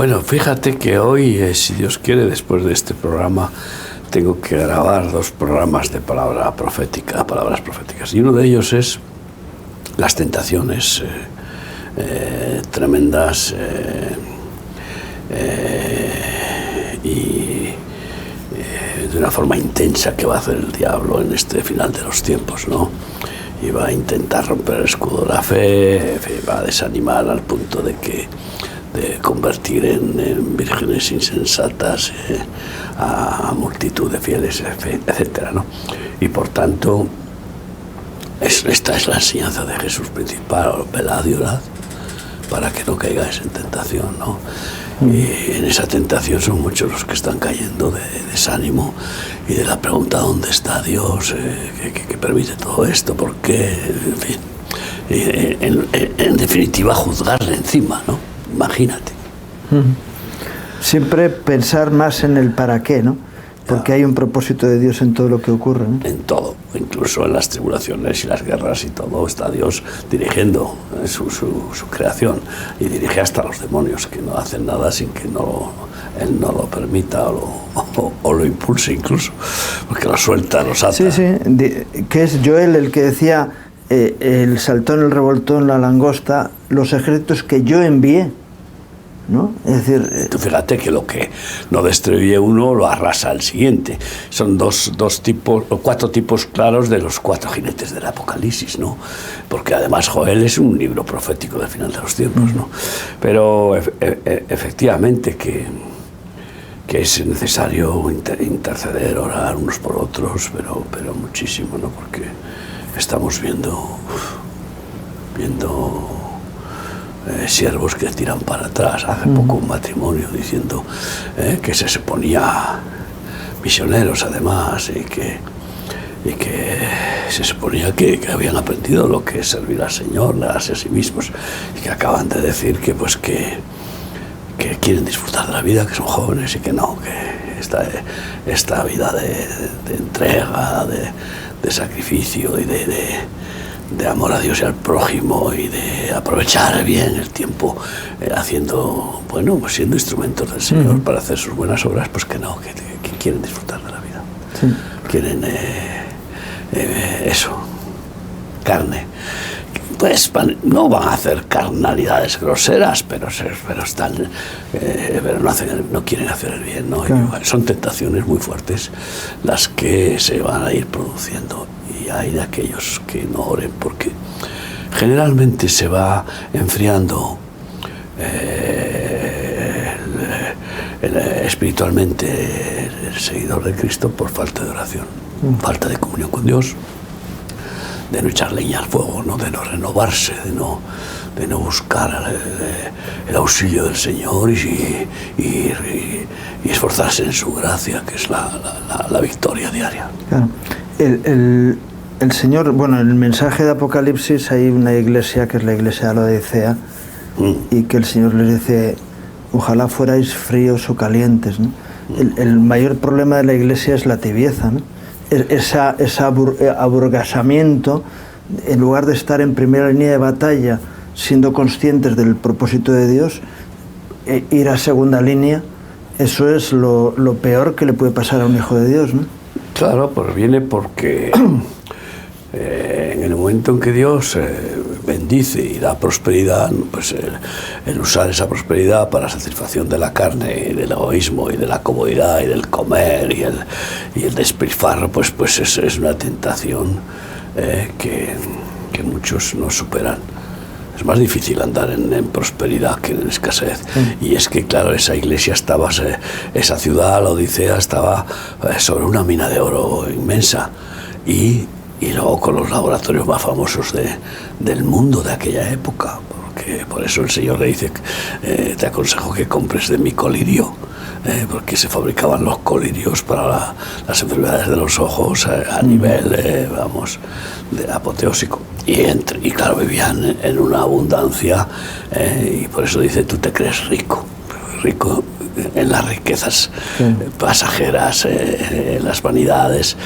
Bueno, fíjate que hoy, si Dios quiere, después de este programa, tengo que grabar 2 programas de palabras proféticas. Y uno de ellos es las tentaciones tremendas y de una forma intensa que va a hacer el diablo en este final de los tiempos, ¿no? Y va a intentar romper el escudo de la fe, va a desanimar al punto de convertir en vírgenes insensatas a multitud de fieles, etcétera, ¿no? Y por tanto, esta es la enseñanza de Jesús principal: velad y orad para que no caigáis en tentación, ¿no? Y en esa tentación son muchos los que están cayendo de desánimo y de la pregunta ¿dónde está Dios? ¿Qué permite todo esto? ¿Por qué? En fin, en definitiva juzgarle encima, ¿no? Imagínate. Siempre pensar más en el para qué, ¿no? Porque hay un propósito de Dios en todo lo que ocurre, ¿no? En todo, incluso en las tribulaciones y las guerras y todo, está Dios dirigiendo su creación, y dirige hasta los demonios, que no hacen nada sin que Él no lo permita o lo impulse incluso, porque lo suelta, los ata. Sí, que es Joel el que decía, el saltón, el revoltón, la langosta, los ejércitos que yo envié, ¿no? Es decir, tú fíjate que lo que no destruye uno lo arrasa el siguiente. Son 4 tipos claros de los 4 jinetes del Apocalipsis, ¿no? Porque además Joel es un libro profético del final de los tiempos, ¿no? Pero efectivamente que es necesario interceder, orar unos por otros, pero muchísimo, ¿no? Porque estamos viendo siervos que tiran para atrás. Hace poco un matrimonio diciendo que se suponía misioneros además, y que se suponía que habían aprendido lo que es servir al Señor, darse a sí mismos, y que acaban de decir que quieren disfrutar de la vida, que son jóvenes, y que no, que esta vida de entrega, de sacrificio y de amor a Dios y al prójimo, y de aprovechar bien el tiempo haciendo, bueno, pues siendo instrumentos del Señor para hacer sus buenas obras, pues que no, que quieren disfrutar de la vida. Sí. Quieren eso, carne. Pues no van a hacer carnalidades groseras, pero no quieren hacer el bien, ¿no? Claro. Son tentaciones muy fuertes las que se van a ir produciendo, y hay de aquellos que no oren, porque generalmente se va enfriando espiritualmente el seguidor de Cristo por falta de oración, falta de comunión con Dios, de no echar leña al fuego, ¿no? De no renovarse, de no buscar el auxilio del Señor y esforzarse en su gracia, que es la victoria diaria. Claro. El Señor, bueno, en el mensaje de Apocalipsis hay una iglesia que es la iglesia de la Odisea, y que el Señor les dice: ojalá fuerais fríos o calientes, ¿no? El mayor problema de la iglesia es la tibieza, ¿no? Ese aburgasamiento, en lugar de estar en primera línea de batalla, siendo conscientes del propósito de Dios, ir a segunda línea, eso es lo peor que le puede pasar a un hijo de Dios, ¿no? Claro, pues viene porque en el momento en que Dios bendice y da prosperidad, pues el usar esa prosperidad para satisfacción de la carne y del egoísmo y de la comodidad y del comer y el despilfarro, pues es una tentación que muchos no superan. Es más difícil andar en prosperidad que en escasez. Y es que, claro, esa iglesia estaba, esa ciudad, la Odisea, estaba sobre una mina de oro inmensa, y luego con los laboratorios más famosos del mundo de aquella época, porque por eso el Señor le dice: te aconsejo que compres de mi colirio, porque se fabricaban los colirios para las enfermedades de los ojos a nivel, apoteósico. Y claro, vivían en una abundancia, y por eso dice: tú te crees rico en las riquezas pasajeras, en las vanidades,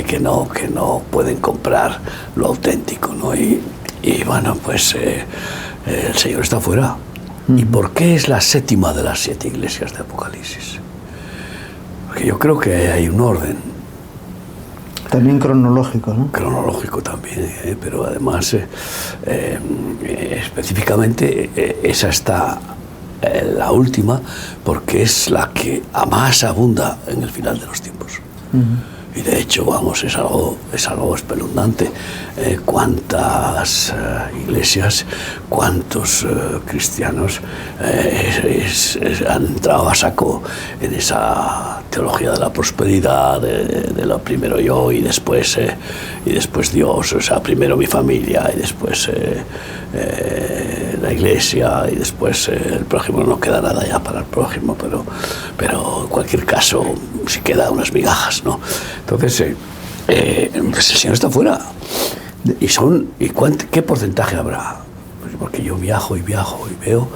que no pueden comprar lo auténtico, ¿no? Y bueno, pues el Señor está fuera. ¿Y por qué es la séptima de las 7 iglesias de Apocalipsis? Porque yo creo que hay un orden. También cronológico, ¿no? Cronológico también, pero además específicamente esa está la última, porque es la que más abunda en el final de los tiempos. Y de hecho, vamos, es algo espeluznante. Cuántas iglesias, cuántos cristianos han entrado a saco en esa teología de la prosperidad, de lo primero yo y después Dios, o sea, primero mi familia y después la iglesia y después el prójimo. No queda nada ya para el prójimo, pero en cualquier caso sí queda unas migajas, ¿no? Entonces, pues el Señor está fuera. ¿Qué porcentaje habrá? Porque yo viajo y veo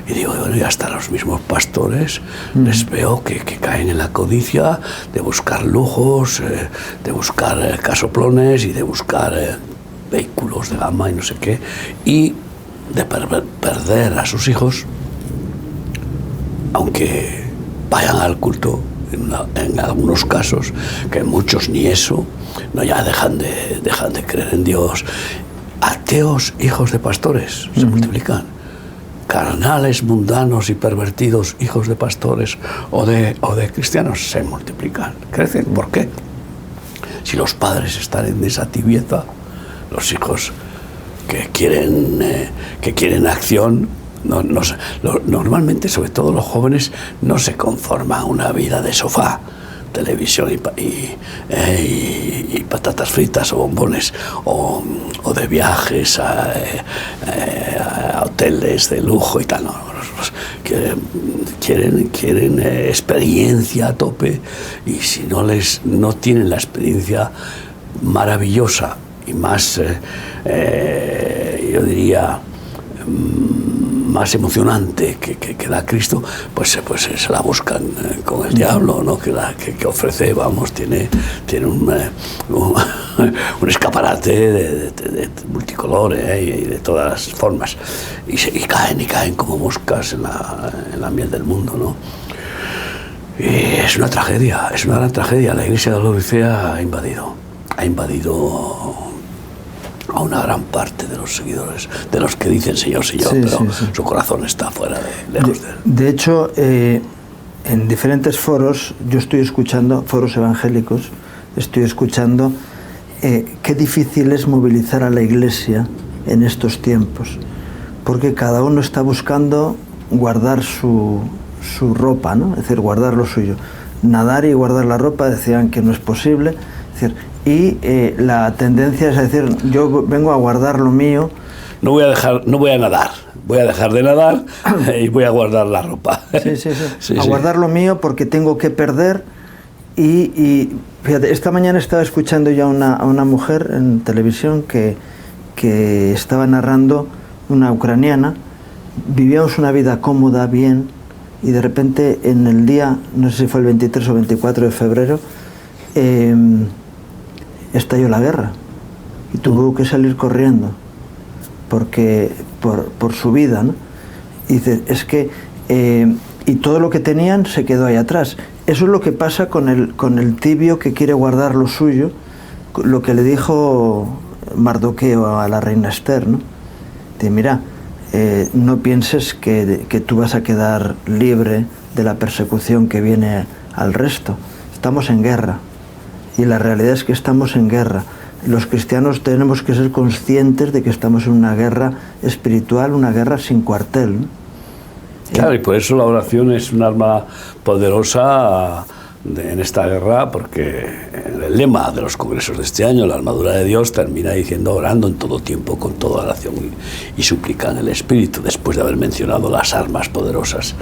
y digo, bueno, y hasta los mismos pastores les veo que caen en la codicia de buscar lujos, de buscar casoplones y de buscar vehículos de gama y no sé qué, y de perder a sus hijos, aunque vayan al culto. En algunos casos, que muchos ni eso, no, ya dejan de creer en Dios. Ateos, hijos de pastores, se multiplican. Carnales, mundanos y pervertidos, hijos de pastores o de cristianos, se multiplican, crecen. ¿Por qué? Si los padres están en esa tibieza, los hijos que quieren acción, normalmente, sobre todo los jóvenes, no se conforman a una vida de sofá, televisión y patatas fritas o bombones, o de viajes a hoteles de lujo y tal. No, quieren experiencia a tope, y si no tienen la experiencia maravillosa y más, yo diría, más emocionante que da Cristo, pues se la buscan con el diablo, ¿no? que ofrece, vamos, tiene un escaparate de multicolor y de todas las formas, y caen como moscas en la miel del mundo, ¿no? Y es una gran tragedia. La iglesia de la Odisea ha invadido a una gran parte de los seguidores, de los que dicen Señor, Señor, pero su corazón está fuera, lejos de él. De hecho, en diferentes foros, yo estoy escuchando, foros evangélicos, estoy escuchando qué difícil es movilizar a la iglesia en estos tiempos, porque cada uno está buscando guardar su ropa, ¿no? Es decir, guardar lo suyo. Nadar y guardar la ropa decían que no es posible, es decir, y la tendencia es a decir, yo vengo a guardar lo mío. No voy a nadar, voy a dejar de nadar y voy a guardar la ropa. Sí, guardar lo mío porque tengo que perder. Y fíjate, esta mañana estaba escuchando yo a una mujer en televisión que estaba narrando, una ucraniana. Vivíamos una vida cómoda, bien, y de repente en el día, no sé si fue el 23 o 24 de febrero, estalló la guerra y tuvo que salir corriendo por su vida, ¿no? Y dice, es que y todo lo que tenían se quedó ahí atrás. Eso es lo que pasa con el tibio que quiere guardar lo suyo, lo que le dijo Mardoqueo a la reina Esther, ¿no? Dice, mira, no pienses que tú vas a quedar libre de la persecución que viene al resto. Estamos en guerra. Y la realidad es que estamos en guerra. Los cristianos tenemos que ser conscientes de que estamos en una guerra espiritual, una guerra sin cuartel, ¿no? Claro, y por eso la oración es un arma poderosa en esta guerra, porque el lema de los congresos de este año, la armadura de Dios, termina diciendo orando en todo tiempo, con toda oración y súplica en el Espíritu, después de haber mencionado las armas poderosas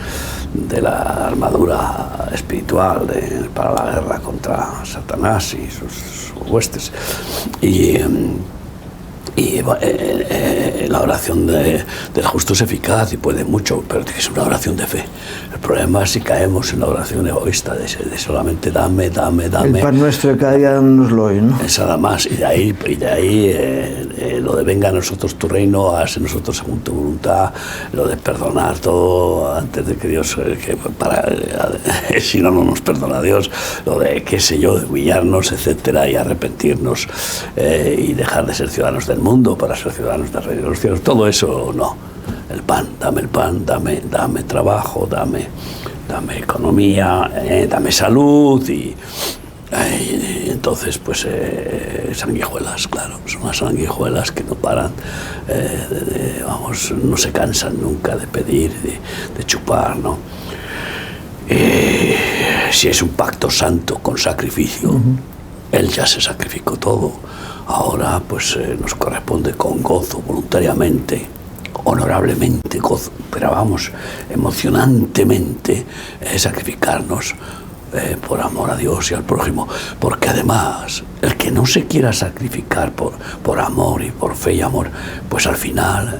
de la armadura espiritual para la guerra contra Satanás y sus huestes. Y Y la oración del justo es eficaz y puede mucho, pero tiene que ser una oración de fe. El problema es si caemos en la oración egoísta de solamente dame. El pan nuestro de cada día dánoslo hoy, ¿no? Es nada más. Y de ahí lo de venga a nosotros tu reino, hágase nosotros según tu voluntad, lo de perdonar todo antes de que Dios, si no nos perdona Dios, lo de, qué sé yo, de humillarnos, etcétera, y arrepentirnos y dejar de ser ciudadanos del mundo para ser ciudadanos del reino de los cielos. Todo eso no. El pan, dame trabajo, dame economía, dame salud y entonces pues sanguijuelas, claro, son las sanguijuelas que no paran, no se cansan nunca de pedir, de chupar, ¿no? Si es un pacto santo con sacrificio, Él ya se sacrificó todo, ahora pues nos corresponde con gozo, voluntariamente, honorablemente, gozo, pero vamos, emocionantemente, sacrificarnos por amor a Dios y al prójimo, porque además el que no se quiera sacrificar por amor y por fe y amor, pues al final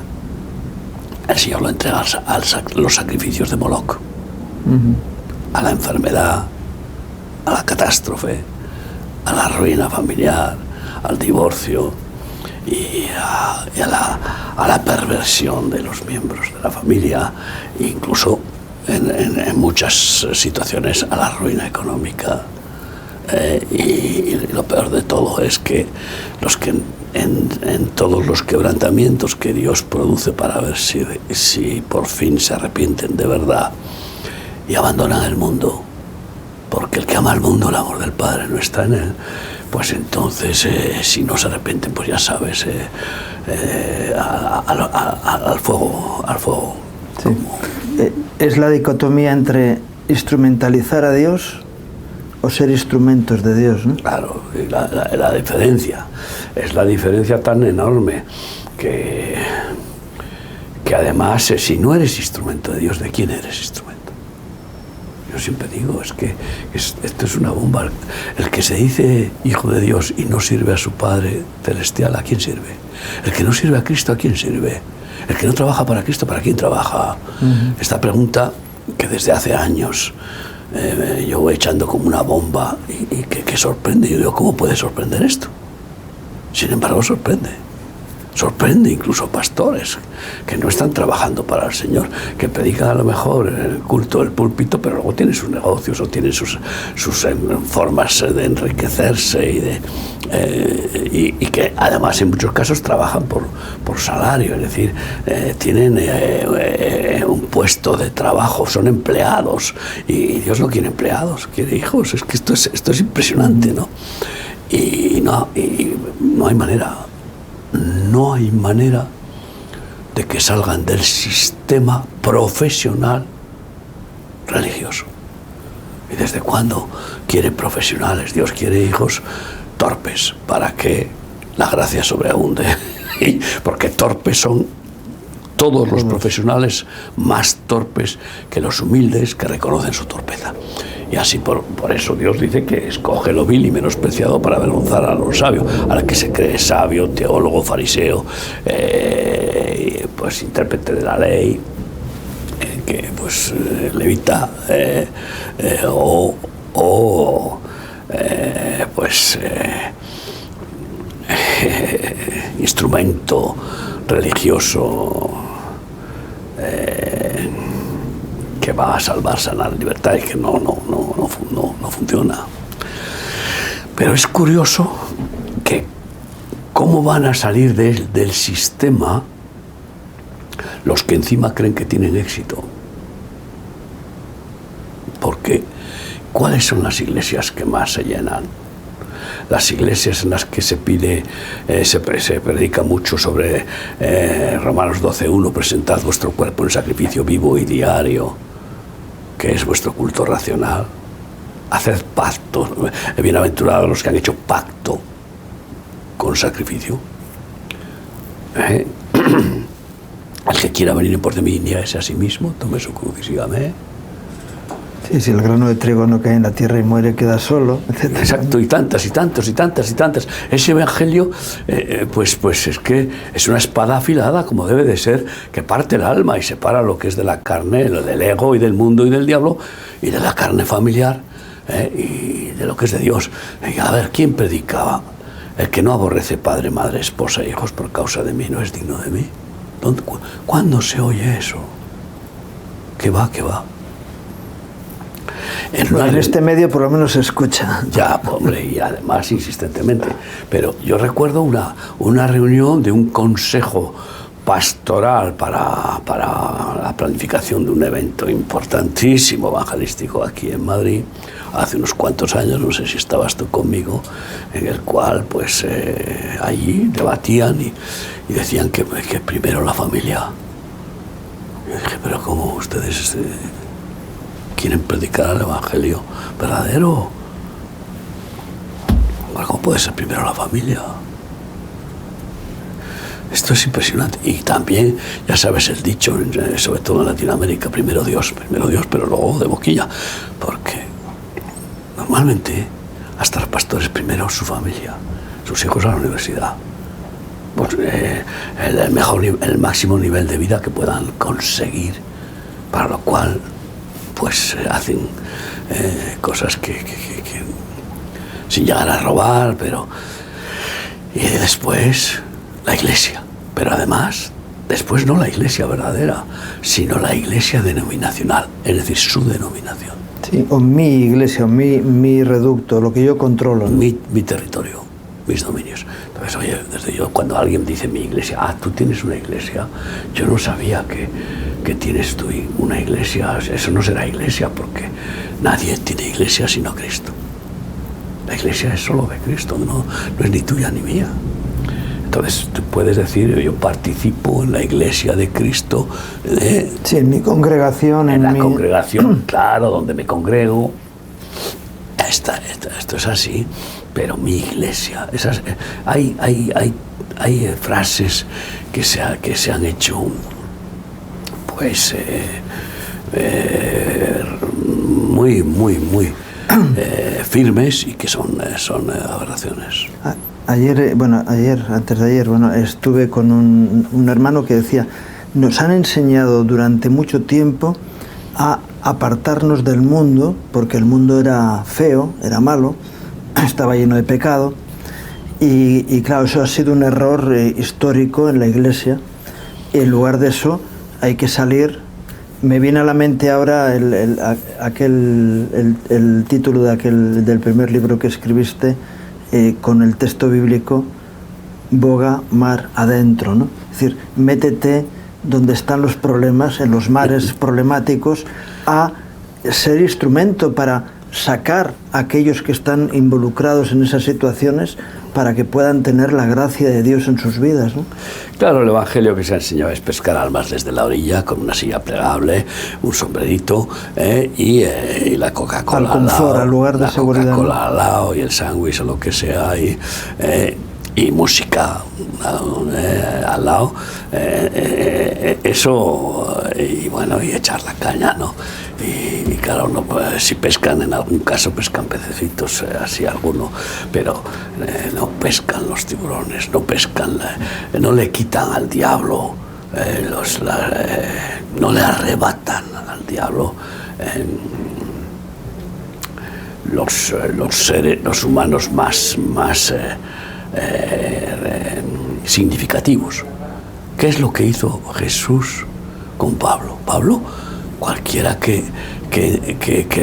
el Señor lo entrega a los sacrificios de Moloch, a la enfermedad, a la catástrofe, a la ruina familiar, al divorcio y a la perversión de los miembros de la familia, incluso en muchas situaciones a la ruina económica. Y lo peor de todo es que en todos los quebrantamientos que Dios produce para ver si por fin se arrepienten de verdad y abandonan el mundo, porque el que ama al mundo, el amor del Padre no está en él, pues entonces si no se arrepienten, pues ya sabes, al fuego. Sí. Es la dicotomía entre instrumentalizar a Dios o ser instrumentos de Dios, ¿no? Claro, la diferencia es la diferencia tan enorme que además si no eres instrumento de Dios, ¿de quién eres instrumento? Yo siempre digo, es que esto es una bomba. El que se dice hijo de Dios y no sirve a su Padre Celestial, ¿a quién sirve? El que no sirve a Cristo, ¿a quién sirve? El que no trabaja para Cristo, ¿para quién trabaja? Esta pregunta que desde hace años yo voy echando como una bomba y que sorprende. Yo digo, ¿cómo puede sorprender esto? Sin embargo, sorprende incluso pastores que no están trabajando para el Señor, que predican a lo mejor el culto del púlpito, pero luego tienen sus negocios o tienen sus formas de enriquecerse y que además en muchos casos trabajan por salario, es decir, tienen un puesto de trabajo, son empleados, y Dios no quiere empleados, quiere hijos. Es que esto es impresionante, ¿no? Y no hay manera. No hay manera de que salgan del sistema profesional religioso. ¿Y desde cuándo quiere profesionales? Dios quiere hijos torpes para que la gracia sobreabunde. Porque torpes son todos los profesionales, más torpes que los humildes que reconocen su torpeza. Y así por eso Dios dice que escoge lo vil y menospreciado para avergonzar a los sabios, al que se cree sabio, teólogo, fariseo, pues intérprete de la ley, que pues levita instrumento religioso que va a salvarse a la libertad y que no funciona. Pero es curioso que cómo van a salir del sistema los que encima creen que tienen éxito. Porque ¿cuáles son las iglesias que más se llenan? Las iglesias en las que se predica mucho sobre Romanos 12:1, presentad vuestro cuerpo en sacrificio vivo y diario, que es vuestro culto racional. Haced pacto, bienaventurados los que han hecho pacto con sacrificio. El que quiera venir en pos de mí, niéguese a sí mismo, tome su cruz y sígame. Sí, si el grano de trigo no cae en la tierra y muere, queda solo, etc. Exacto, y tantas. Ese evangelio, pues es que es una espada afilada, como debe de ser, que parte el alma y separa lo que es de la carne, lo del ego y del mundo y del diablo, y de la carne familiar, y de lo que es de Dios. Y a ver, ¿quién predicaba? El que no aborrece padre, madre, esposa e hijos por causa de mí no es digno de mí. ¿Cuándo se oye eso? ¿Qué va? En este medio por lo menos se escucha. Ya, hombre, y además insistentemente. Pero yo recuerdo una reunión de un consejo pastoral para la planificación de un evento importantísimo evangelístico aquí en Madrid, hace unos cuantos años, no sé si estabas tú conmigo, en el cual pues allí debatían y decían que primero la familia. Yo dije, pero ¿cómo ustedes quieren predicar el evangelio verdadero? ¿Cómo puede ser primero la familia? Esto es impresionante. Y también, ya sabes el dicho, sobre todo en Latinoamérica, primero Dios, pero luego de boquilla. Porque normalmente, hasta los pastores, primero su familia, sus hijos a la universidad. Pues, el máximo nivel de vida que puedan conseguir, para lo cual pues hacen cosas que sin llegar a robar, pero y después la iglesia, pero además después no la iglesia verdadera, sino la iglesia denominacional, es decir, su denominación. Sí, o mi iglesia, o mi reducto, lo que yo controlo, ¿no? Mi territorio, mis dominios. Entonces, oye, desde yo, cuando alguien dice mi iglesia, tú tienes una iglesia, yo no sabía que tienes tú una iglesia. Eso no será iglesia, porque nadie tiene iglesia sino Cristo. La iglesia es solo de Cristo, no es ni tuya ni mía. Entonces tú puedes decir, yo participo en la iglesia de Cristo. Sí, en mi congregación. En la congregación, claro, donde me congrego. Esto es así, pero mi iglesia. Hay frases que se han hecho pues muy firmes y que son aberraciones. Antes de ayer, estuve con un hermano que decía, nos han enseñado durante mucho tiempo a apartarnos del mundo, porque el mundo era feo, era malo, estaba lleno de pecado, y claro, eso ha sido un error histórico en la Iglesia. En lugar de eso, hay que salir. Me viene a la mente ahora el título del primer libro que escribiste, con el texto bíblico, boga mar adentro, ¿no? Es decir, métete donde están los problemas, en los mares problemáticos, a ser instrumento para sacar a aquellos que están involucrados en esas situaciones para que puedan tener la gracia de Dios en sus vidas, ¿no? Claro, el evangelio que se ha enseñado es pescar almas desde la orilla con una silla plegable, un sombrerito y la Coca-Cola al confort, al lugar de seguridad, la Coca-Cola al lado y el sándwich o lo que sea y música al lado, eso, y echar la caña, ¿no? Y claro, no, si pescan, en algún caso pescan pececitos, así alguno, pero no pescan los tiburones, no le quitan al diablo, no le arrebatan al diablo los humanos más significativos. ¿Qué es lo que hizo Jesús con Pablo? Pablo, cualquiera que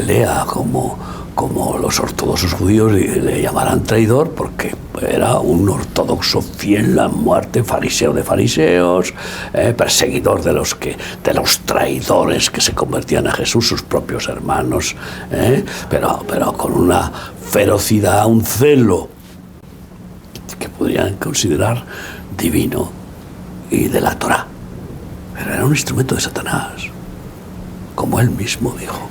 lea como los ortodoxos judíos le llamarán traidor, porque era un ortodoxo fiel a muerte, fariseo de fariseos, perseguidor de los traidores que se convertían a Jesús, sus propios hermanos, pero con una ferocidad, un celo que podrían considerar divino y de la Torá, pero era un instrumento de Satanás. como él mismo dijo.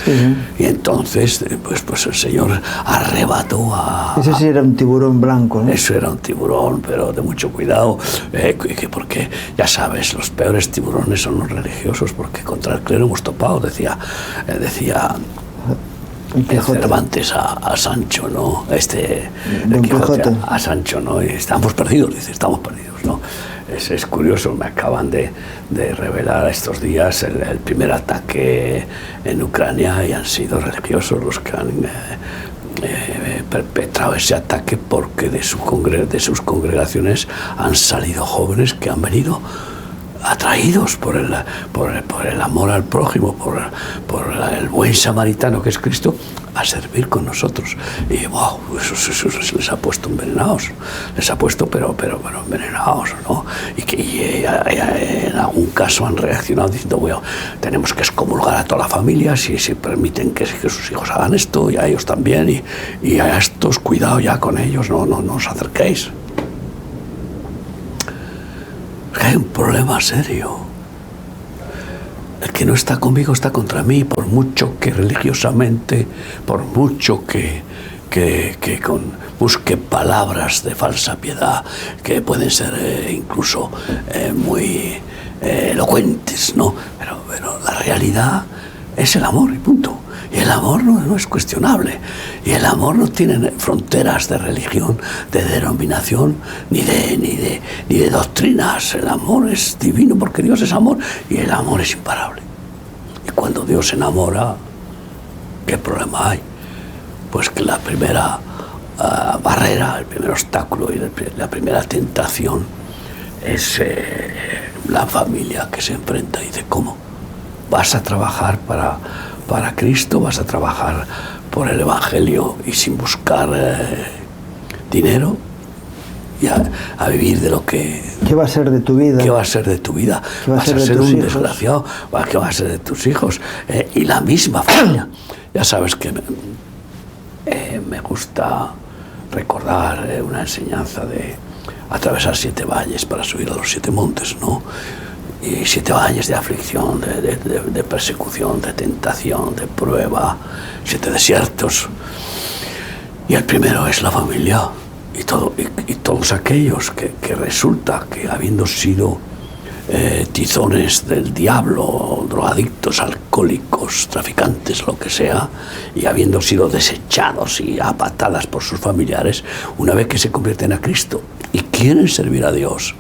Sí. Y entonces, pues el Señor arrebató a... Ese sí era un tiburón blanco, ¿no? Eso era un tiburón, pero de mucho cuidado, porque ya sabes, los peores tiburones son los religiosos, porque contra el clero hemos topado, decía Cervantes a Sancho, ¿no? Don Quijote. A Sancho, ¿no? Y estamos perdidos, dice, estamos perdidos, ¿no? Es curioso, me acaban de revelar estos días el primer ataque en Ucrania y han sido religiosos los que han perpetrado ese ataque, porque de sus congregaciones han salido jóvenes que han venido atraídos por el amor al prójimo, por el buen samaritano que es Cristo, a servir con nosotros. Y wow, eso les ha puesto envenenados, pero envenenados, ¿no? Y en algún caso han reaccionado diciendo, bueno, tenemos que excomulgar a toda la familia si permiten que sus hijos hagan esto, y a ellos también, y a estos, cuidado ya con ellos, no os acerquéis. Hay un problema serio. El que no está conmigo está contra mí, por mucho que religiosamente, por mucho que busque palabras de falsa piedad, que pueden ser incluso muy elocuentes, ¿no? Pero la realidad es el amor y punto. Y el amor no es cuestionable. Y el amor no tiene fronteras de religión, de denominación, ni de doctrinas. El amor es divino porque Dios es amor y el amor es imparable. Y cuando Dios se enamora, ¿qué problema hay? Pues que la primera barrera, el primer obstáculo y la primera tentación es la familia que se enfrenta y dice, ¿cómo? ¿Vas a trabajar para Cristo? ¿Vas a trabajar por el Evangelio y sin buscar dinero? Y a vivir de lo que... ¿Qué va a ser de tu vida? ¿Qué va a ser de tu vida? ¿Vas a ser un desgraciado? ¿Qué va a ser de tus hijos? Y la misma familia. Ya sabes que me gusta recordar una enseñanza de atravesar 7 valles para subir a los 7 montes, ¿no? Y 7 valles de aflicción, de persecución, de tentación, de prueba, 7 desiertos. Y el primero es la familia. Y todos aquellos que resulta que, habiendo sido tizones del diablo, drogadictos, alcohólicos, traficantes, lo que sea, y habiendo sido desechados y a patadas por sus familiares, una vez que se convierten a Cristo y quieren servir a Dios,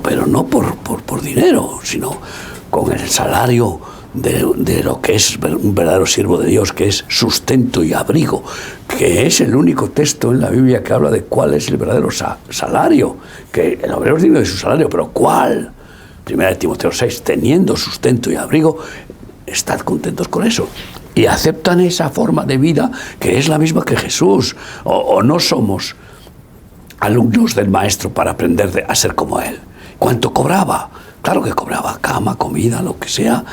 pero no por dinero, sino con el salario de lo que es un verdadero siervo de Dios, que es sustento y abrigo, que es el único texto en la Biblia que habla de cuál es el verdadero salario, que el obrero es digno de su salario, pero ¿cuál? 1 Timoteo 6, teniendo sustento y abrigo, estad contentos con eso. Y aceptan esa forma de vida que es la misma que Jesús, o no somos alumnos del maestro para aprender a ser como él. ¿Cuánto cobraba? Claro que cobraba cama, comida, lo que sea,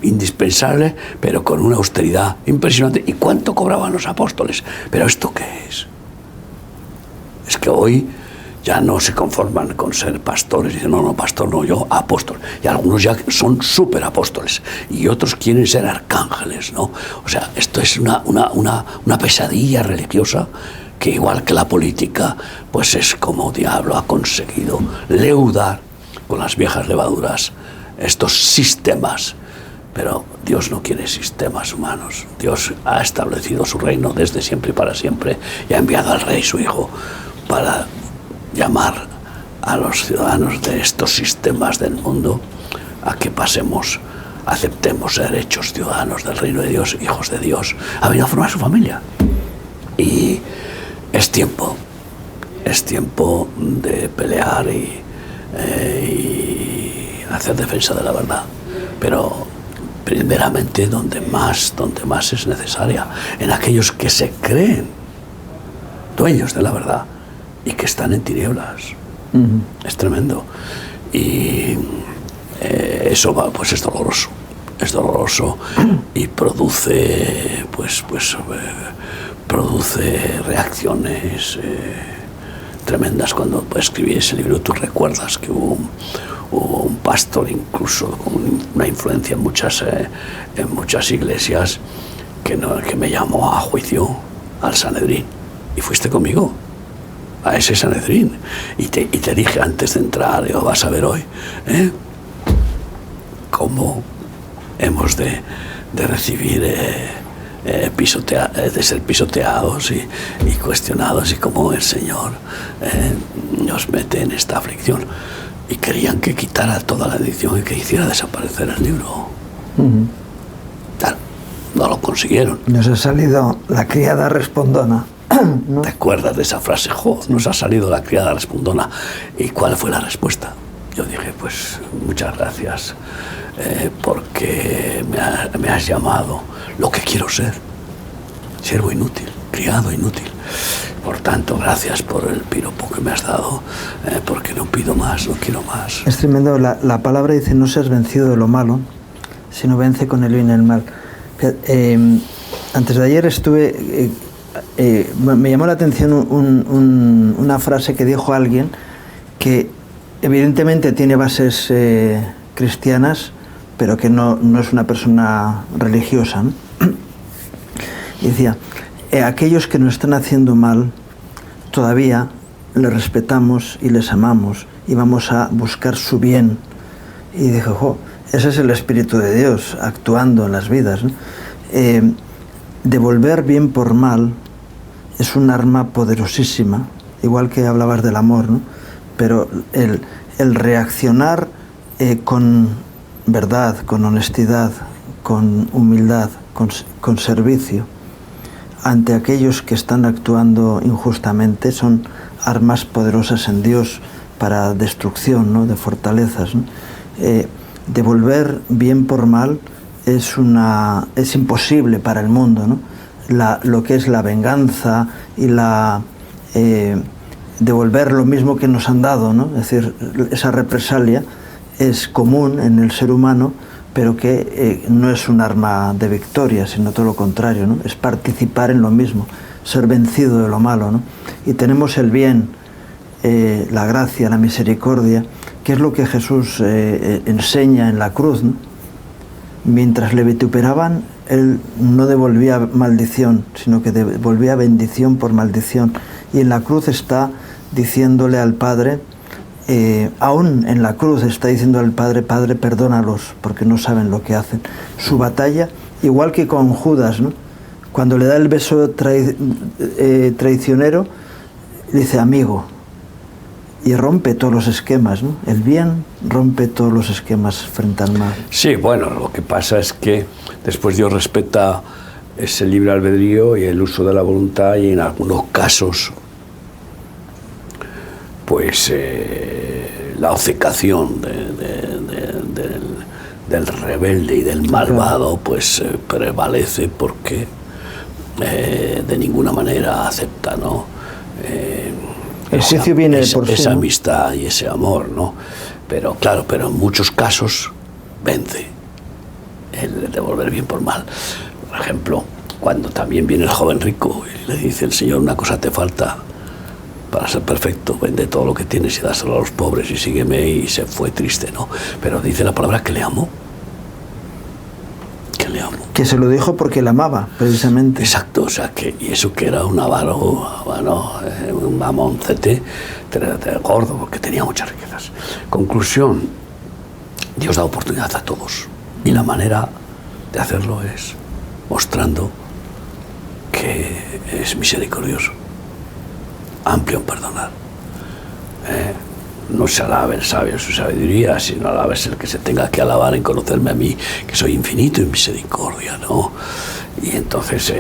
indispensable, pero con una austeridad impresionante. ¿Y cuánto cobraban los apóstoles? ¿Pero esto qué es? Es que hoy ya no se conforman con ser pastores. Dicen, no, pastor, no, yo apóstol. Y algunos ya son superapóstoles. Y otros quieren ser arcángeles, ¿no? O sea, esto es una pesadilla religiosa que, igual que la política, pues es como diablo ha conseguido leudar con las viejas levaduras estos sistemas. Pero Dios no quiere sistemas humanos. Dios ha establecido su reino desde siempre y para siempre, y ha enviado al Rey, su Hijo, para llamar a los ciudadanos de estos sistemas del mundo a que aceptemos ser hechos ciudadanos del reino de Dios, hijos de Dios. Ha venido a formar su familia. Y es tiempo de pelear y hacer defensa de la verdad, pero primeramente donde más es necesaria, en aquellos que se creen dueños de la verdad y que están en tinieblas. Es tremendo. Y eso pues es doloroso y produce produce reacciones tremendas. Cuando escribí ese libro, tú recuerdas que hubo un pastor, incluso con una influencia en muchas iglesias, que me llamó a juicio al Sanedrín. Y fuiste conmigo a ese Sanedrín. Y te dije antes de entrar, digo, vas a ver hoy, cómo hemos de recibir, de ser pisoteados y cuestionados, y cómo el Señor nos mete en esta aflicción. Y querían que quitara toda la edición y que hiciera desaparecer el libro. Claro, no lo consiguieron. Nos ha salido la criada respondona, ¿no? ¿Te acuerdas de esa frase? Nos ha salido la criada respondona. ¿Y cuál fue la respuesta? Yo dije, pues muchas gracias, porque me has llamado lo que quiero ser, siervo inútil, criado inútil. Por tanto, gracias por el piropo que me has dado, porque no pido más, no quiero más. Es tremendo, la palabra dice, no seas vencido de lo malo, sino vence con el bien el mal. Antes de ayer me llamó la atención una frase que dijo alguien que evidentemente tiene bases cristianas, pero que no es una persona religiosa, ¿no? Y decía, aquellos que nos están haciendo mal, todavía les respetamos y les amamos y vamos a buscar su bien. Y dije, ese es el Espíritu de Dios actuando en las vidas, ¿no? Devolver bien por mal es un arma poderosísima, igual que hablabas del amor, ¿no? Pero el reaccionar con verdad, con honestidad, con humildad, con servicio ante aquellos que están actuando injustamente son armas poderosas en Dios para destrucción, ¿no? De fortalezas, ¿no? Devolver bien por mal es imposible para el mundo, ¿no? Lo que es la venganza y devolver lo mismo que nos han dado, ¿no? Es decir, esa represalia es común en el ser humano, pero que no es un arma de victoria, sino todo lo contrario, ¿no? Es participar en lo mismo, ser vencido de lo malo, ¿no? Y tenemos el bien, la gracia, la misericordia, que es lo que Jesús enseña en la cruz, ¿no? Mientras le vituperaban, él no devolvía maldición, sino que devolvía bendición por maldición. Y en la cruz está diciéndole al Padre, aún en la cruz está diciendo al Padre, Padre, perdónalos, porque no saben lo que hacen. Su batalla, igual que con Judas, ¿no? Cuando le da el beso traicionero, le dice amigo, y rompe todos los esquemas, ¿no? El bien rompe todos los esquemas frente al mal. Sí, bueno, lo que pasa es que después Dios respeta ese libre albedrío y el uso de la voluntad, y en algunos casos pues la obcecación del rebelde y del malvado pues prevalece, porque de ninguna manera acepta, ¿no? El juicio viene por sí, esa ¿no? amistad y ese amor, ¿no? Pero claro, en muchos casos vence el devolver bien por mal. Por ejemplo, cuando también viene el joven rico y le dice el Señor, una cosa te falta para ser perfecto, vende todo lo que tienes y dáselo a los pobres y sígueme, y se fue triste, ¿no? Pero dice la palabra que le amó. Que le amó. Que se lo dijo porque le amaba, precisamente. Exacto, o sea, y eso que era un avaro, bueno, un mamoncete gordo, porque tenía muchas riquezas. Conclusión, Dios da oportunidad a todos, y la manera de hacerlo es mostrando que es misericordioso, amplio en perdonar. No se alabe el sabio en su sabiduría, sino alabes el que se tenga que alabar en conocerme a mí, que soy infinito en misericordia, ¿no? Y entonces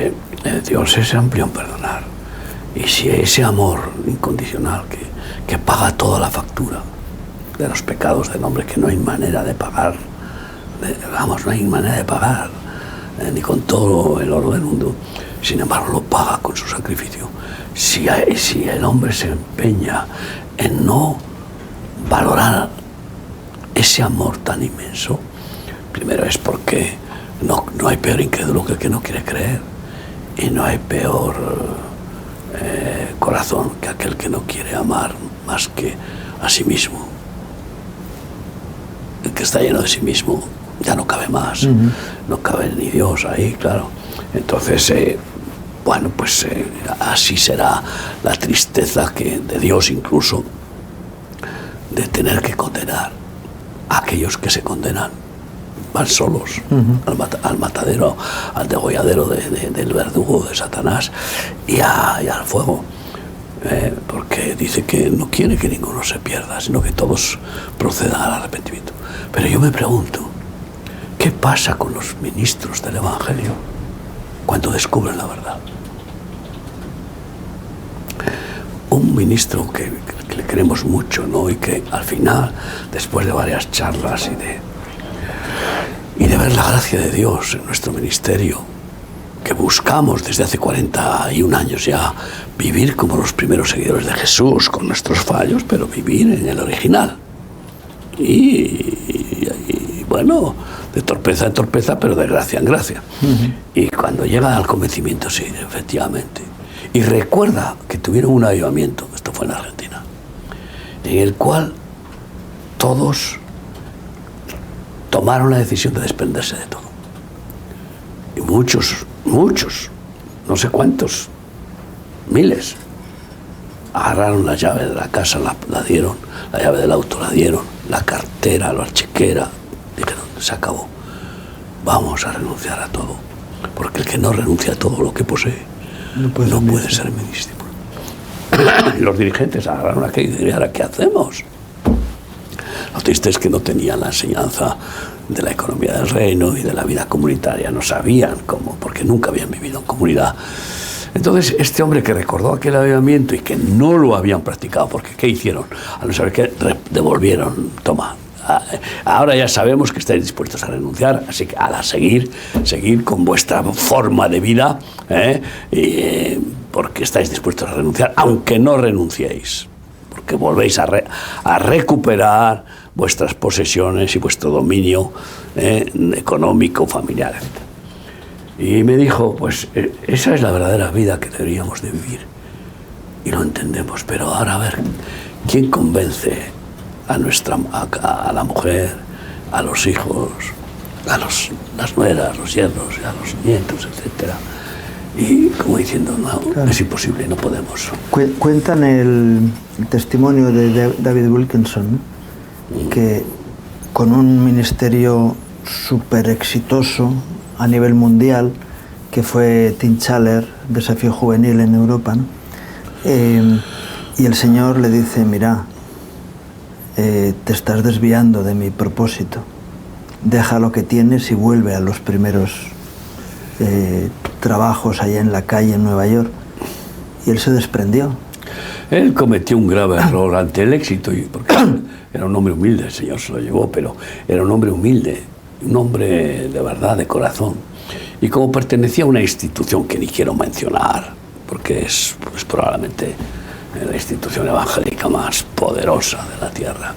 Dios es amplio en perdonar. Y si ese amor incondicional que paga toda la factura de los pecados del hombre, que no hay manera de pagar, no hay manera de pagar, ni con todo el oro del mundo, sin embargo lo paga con su sacrificio. Si el hombre se empeña en no valorar ese amor tan inmenso, primero es porque no hay peor incrédulo que el que no quiere creer, y no hay peor corazón que aquel que no quiere amar más que a sí mismo. El que está lleno de sí mismo ya no cabe más, no cabe ni Dios ahí, claro. Entonces, bueno, pues así será la tristeza de Dios incluso, de tener que condenar a aquellos que se condenan, van solos al matadero, al degolladero del verdugo de Satanás y al fuego. Porque dice que no quiere que ninguno se pierda, sino que todos procedan al arrepentimiento. Pero yo me pregunto, ¿qué pasa con los ministros del Evangelio cuando descubren la verdad? Un ministro que le queremos mucho, ¿no? Y que al final, después de varias charlas y de ver la gracia de Dios en nuestro ministerio, que buscamos desde hace 41 años ya vivir como los primeros seguidores de Jesús, con nuestros fallos, pero vivir en el original. Y bueno, de torpeza en torpeza, pero de gracia en gracia. Y cuando llega al convencimiento, sí, efectivamente. Y recuerda que tuvieron un avivamiento, esto fue en Argentina, en el cual todos tomaron la decisión de desprenderse de todo. Y muchos, no sé cuántos, miles, agarraron la llave de la casa, la dieron, la llave del auto la dieron, la cartera, la chequera, dijeron, se acabó, vamos a renunciar a todo, porque el que no renuncia a todo lo que posee no puede ser mi discípulo. Y los dirigentes agarraron aquello y dijeron, ¿ahora qué hacemos? Lo triste es que no tenían la enseñanza de la economía del reino y de la vida comunitaria, no sabían cómo, porque nunca habían vivido en comunidad. Entonces, este hombre que recordó aquel avivamiento y que no lo habían practicado, porque ¿qué hicieron? A no saber qué, devolvieron, toma, ahora ya sabemos que estáis dispuestos a renunciar, así que a seguir con vuestra forma de vida, porque estáis dispuestos a renunciar, aunque no renunciéis, porque volvéis a recuperar vuestras posesiones y vuestro dominio económico, familiar, etc. Y me dijo, pues esa es la verdadera vida que deberíamos de vivir. Y lo entendemos, pero ahora a ver, ¿quién convence a la mujer, a los hijos, a las nueras, los yernos, a los nietos, etcétera? Y como diciendo, no, claro, es imposible, no podemos. Cuentan el testimonio de David Wilkinson, ¿no? Que con un ministerio súper exitoso a nivel mundial, que fue Tim Keller, Desafío Juvenil en Europa, ¿no? Y el Señor le dice, mira, te estás desviando de mi propósito, deja lo que tienes y vuelve a los primeros trabajos allá en la calle en Nueva York. Y él se desprendió. Él cometió un grave error ante el éxito, porque era un hombre humilde, el Señor se lo llevó, pero era un hombre humilde, un hombre de verdad, de corazón. Y como pertenecía a una institución que ni quiero mencionar, porque es probablemente la institución evangélica más poderosa de la tierra,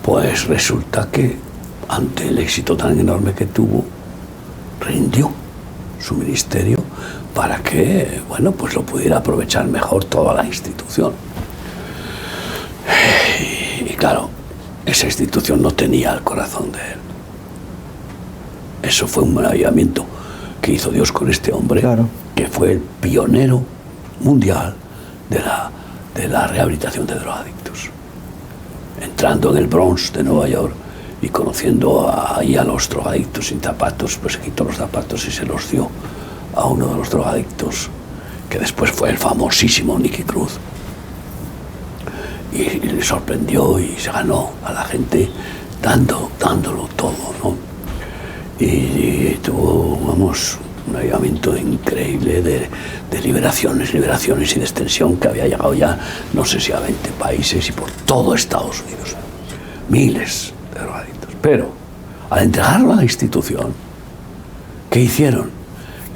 pues resulta que ante el éxito tan enorme que tuvo, rindió su ministerio para que, bueno, pues lo pudiera aprovechar mejor toda la institución. Y claro, esa institución no tenía el corazón de él. Eso fue un maravillamiento que hizo Dios con este hombre, claro, que fue el pionero mundial de la rehabilitación de drogadictos. Entrando en el Bronx de Nueva York y conociendo ahí a los drogadictos sin zapatos, pues se quitó los zapatos y se los dio a uno de los drogadictos, que después fue el famosísimo Nicky Cruz. Y le sorprendió y se ganó a la gente dándolo todo, ¿no? Y tuvo, vamos, un avivamiento increíble de liberaciones y de extensión, que había llegado ya, no sé si a 20 países y por todo Estados Unidos. Miles de drogadictos. Pero, al entregarlo a la institución, ¿qué hicieron?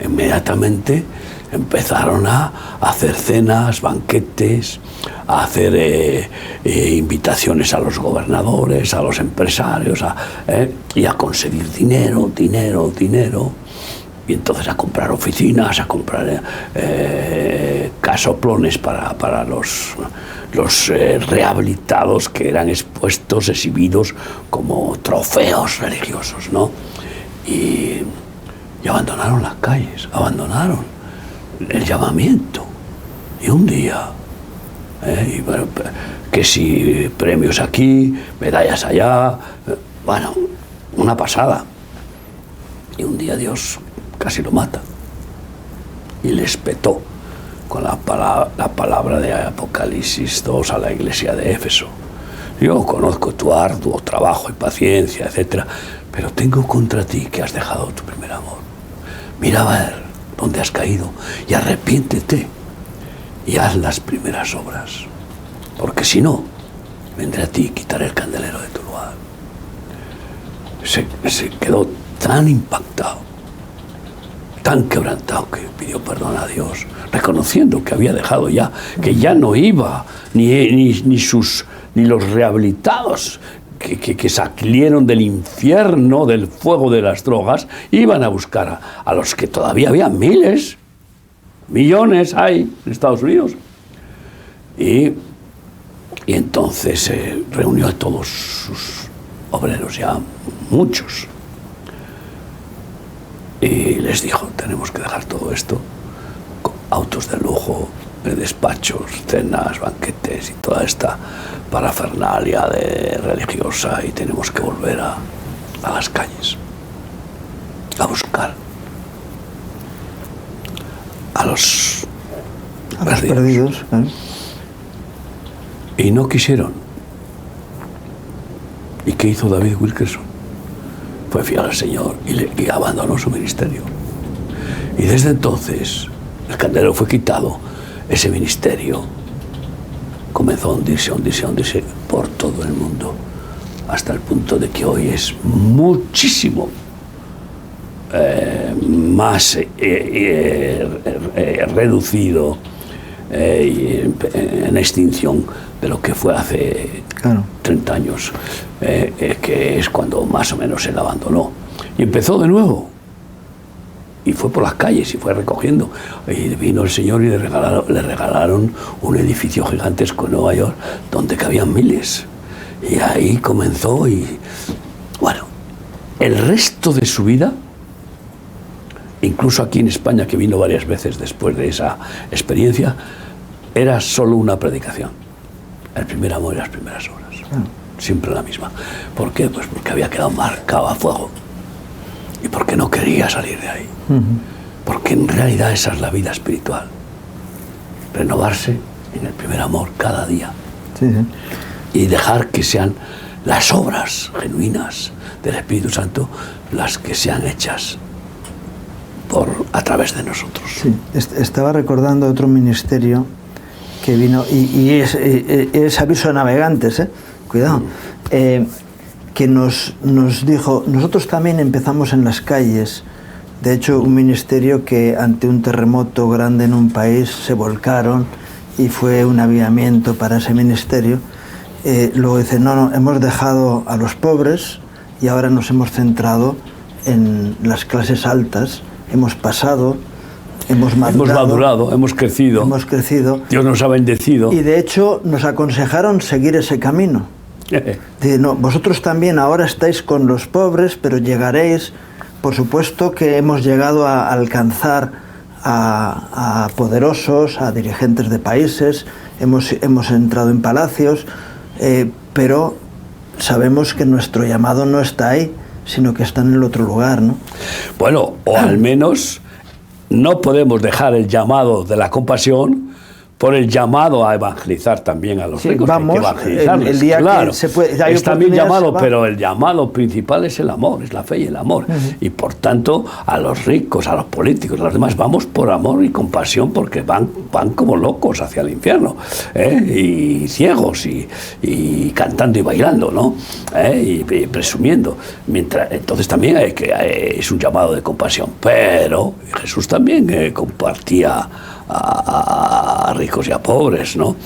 Inmediatamente empezaron a hacer cenas, banquetes, a hacer invitaciones a los gobernadores, a los empresarios, y a conseguir dinero. Y entonces a comprar oficinas, a comprar casoplones para los rehabilitados que eran expuestos, exhibidos como trofeos religiosos, ¿no? Y abandonaron las calles, abandonaron el llamamiento. Y un día, y bueno, que si premios aquí, medallas allá, bueno, una pasada. Y un día Dios casi lo mata y les petó con la palabra de Apocalipsis 2 a la iglesia de Éfeso. Yo conozco tu arduo trabajo y paciencia, etcétera, pero tengo contra ti que has dejado tu primer amor. Mira a ver dónde has caído y arrepiéntete y haz las primeras obras, porque si no, vendré a ti y quitaré el candelero de tu lugar. Se quedó tan impactado, tan quebrantado, que pidió perdón a Dios, reconociendo que había dejado ya, que ya no iba, ni los rehabilitados que salieron del infierno, del fuego de las drogas, iban a buscar a los que todavía había miles, millones hay en Estados Unidos. Y entonces reunió a todos sus obreros, ya muchos, y les dijo, tenemos que dejar todo esto, autos de lujo, despachos, cenas, banquetes y toda esta parafernalia religiosa, y tenemos que volver a las calles, a buscar a los perdidos. Y no quisieron. ¿Y qué hizo David Wilkerson? Fue fiel al Señor y abandonó su ministerio. Y desde entonces el candelero fue quitado, ese ministerio comenzó a hundirse por todo el mundo, hasta el punto de que hoy es muchísimo más reducido en extinción de lo que fue hace 30 años, que es cuando más o menos él abandonó. Y empezó de nuevo. Y fue por las calles y fue recogiendo. Y vino el Señor y le regalaron un edificio gigantesco en Nueva York donde cabían miles. Y ahí comenzó y... Bueno, el resto de su vida, incluso aquí en España, que vino varias veces después de esa experiencia, era solo una predicación. El primer amor y las primeras obras. Siempre la misma. ¿Por qué? Pues porque había quedado marcado a fuego. Y porque no quería salir de ahí. Porque en realidad esa es la vida espiritual. Renovarse en el primer amor cada día. Y dejar que sean las obras genuinas del Espíritu Santo las que sean hechas a través de nosotros. Sí. Estaba recordando otro ministerio que vino, y es aviso de navegantes, cuidado, que nos dijo, nosotros también empezamos en las calles. De hecho, un ministerio que ante un terremoto grande en un país se volcaron y fue un avivamiento para ese ministerio. Luego dice, no, hemos dejado a los pobres y ahora nos hemos centrado en las clases altas, hemos pasado, hemos madurado, hemos crecido. Dios nos ha bendecido. Y de hecho nos aconsejaron seguir ese camino. Dice, no, vosotros también ahora estáis con los pobres, pero llegaréis. Por supuesto que hemos llegado a alcanzar a poderosos, a dirigentes de países, hemos entrado en palacios, pero sabemos que nuestro llamado no está ahí, sino que está en el otro lugar, ¿no? Bueno, o al menos no podemos dejar el llamado de la compasión por el llamado a evangelizar también a los ricos. Vamos, hay que evangelizarles. el día claro, que se puede, hay es también llamado, va. Pero el llamado principal es el amor, es la fe y el amor. Y por tanto, a los ricos, a los políticos, a los demás, vamos por amor y compasión, porque van como locos hacia el infierno, y ciegos, y cantando y bailando, ¿no? Y presumiendo. Entonces también es un llamado de compasión. Pero Jesús también compartía a ricos y a pobres, ¿no?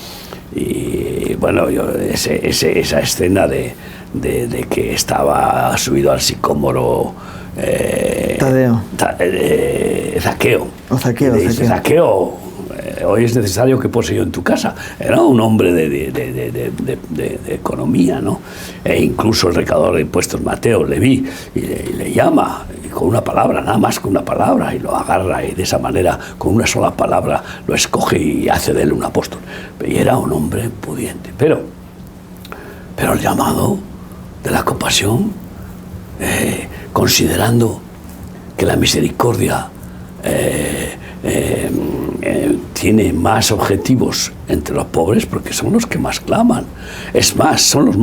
Y bueno, esa escena de que estaba subido al sicómoro Tadeo. Zaqueo. O Zaqueo, Le dice, Zaqueo, hoy es necesario que pose yo en tu casa. Era un hombre de economía, ¿no? E incluso el recaudador de impuestos, Mateo, Leví, y le llama y con una palabra, nada más con una palabra, y lo agarra, y de esa manera, con una sola palabra, lo escoge y hace de él un apóstol. Y era un hombre pudiente. Pero el llamado de la compasión, considerando que la misericordia tiene más objetivos entre los pobres, porque son los que más claman. Es más, son los